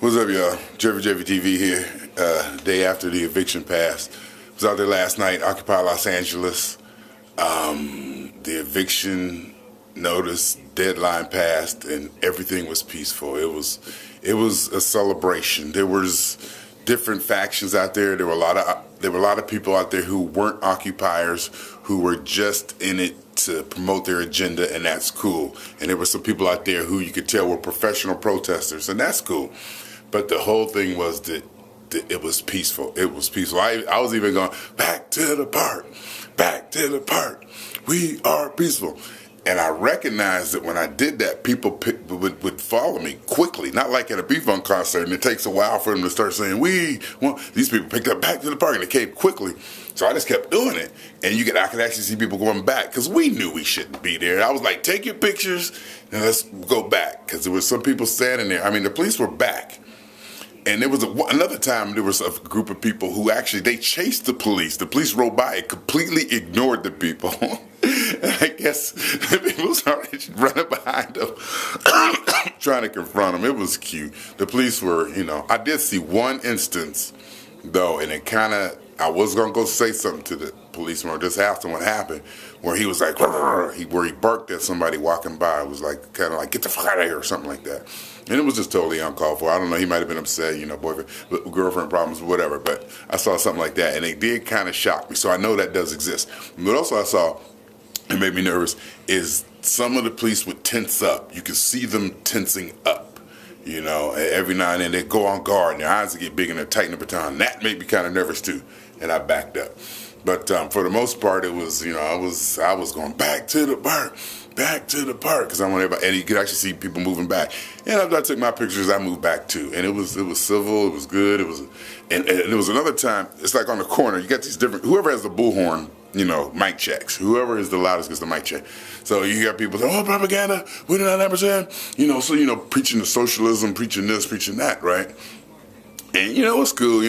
What's up, y'all? Jerry TV here. Day after the eviction passed. Was out there last night, Occupy Los Angeles. The eviction notice deadline passed, and everything was peaceful. It was a celebration. There was different factions out there. There were a lot of people out there who weren't occupiers, who were just in it to promote their agenda, and that's cool. And there were some people out there who you could tell were professional protesters, and that's cool. But the whole thing was that it was peaceful. It was peaceful. I was even going, back to the park, back to the park. We are peaceful. And I recognized that when I did that, people would follow me quickly, not like at a B-Funk concert, and it takes a while for them to start saying, these people picked up back to the park, and they came quickly. So I just kept doing it. And I could actually see people going back, because we knew we shouldn't be there. I was like, take your pictures, and let's go back, because there were some people standing there. I mean, the police were back. And there was another time there was a group of people who actually, they chased the police. The police rode by and completely ignored the people. And I guess the people started running behind them, trying to confront them. It was cute. The police were, I did see one instance, though, and I was going to go say something to the policeman or just ask him what happened, where he was like, where he barked at somebody walking by. It was like, kind of like, get the fuck out of here or something like that. And it was just totally uncalled for. I don't know, he might have been upset, boyfriend, girlfriend problems, whatever. But I saw something like that, and it did kind of shock me. So I know that does exist. But also I saw, it made me nervous, is some of the police would tense up. You could see them tensing up. Every now and then they go on guard, and their eyes would get big and they tighten the baton. That made me kind of nervous too, and I backed up. But for the most part, it was, I was going back to the park, because I want everybody, and you could actually see people moving back. And after I took my pictures, I moved back too, and it was civil, it was good, and there was another time. It's like on the corner, you got these different. Whoever has the bullhorn, mic checks. Whoever is the loudest gets the mic check. So you got people saying, propaganda, we did not ever say, preaching the socialism, preaching this, preaching that, right? And it's cool,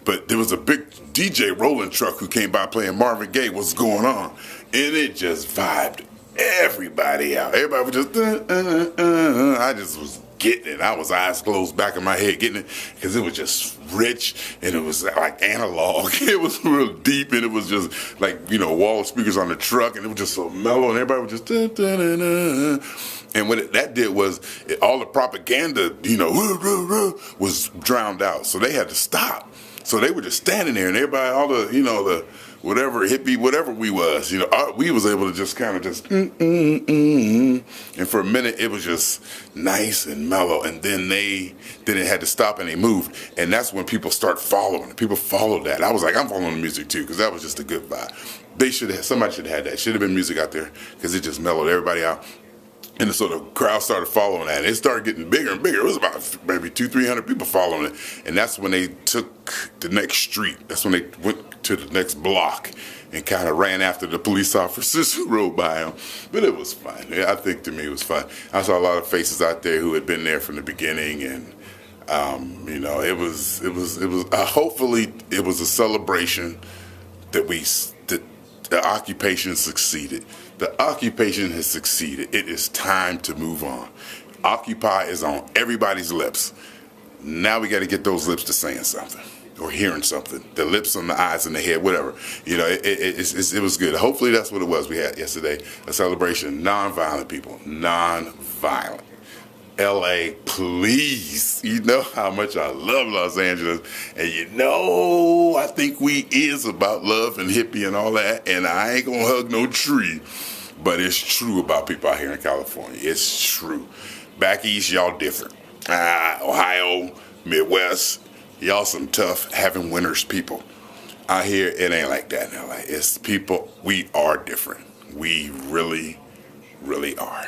but there was a big DJ rolling truck who came by playing Marvin Gaye. What's going on? And it just vibed everybody out. Everybody was just, I just was getting it. I was eyes closed, back of my head getting it, because it was just rich, and it was like analog. It was real deep, and it was just like, wall speakers on the truck, and it was just so mellow, and everybody was just, and what that did was all the propaganda, was drowned out. So they had to stop. So they were just standing there, and everybody, all the, the whatever hippie, whatever we was, we was able to just kind of just, and for a minute it was just nice and mellow, and then it had to stop, and they moved, and that's when people start following. People followed that. I was like, I'm following the music too, because that was just a good vibe. Somebody should have had that. Should have been music out there, because it just mellowed everybody out. And so the crowd started following that. And it started getting bigger and bigger. It was about maybe 200-300 people following it. And that's when they took the next street. That's when they went to the next block and kind of ran after the police officers who rode by them. But it was fun. I think to me it was fun. I saw a lot of faces out there who had been there from the beginning, and it was hopefully it was a celebration that the occupation succeeded. The occupation has succeeded. It is time to move on. Occupy is on everybody's lips. Now we got to get those lips to saying something or hearing something. The lips and the eyes and the head, whatever. It was good. Hopefully that's what it was we had yesterday. A celebration. Non-violent people. Non-violent. LA, please. You know how much I love Los Angeles. And I think we is about love and hippie and all that. And I ain't gonna hug no tree. But it's true about people out here in California. It's true. Back east, y'all different. Ohio, Midwest, y'all some tough, having winners people. Out here, it ain't like that in LA. It's people, we are different. We really, really are.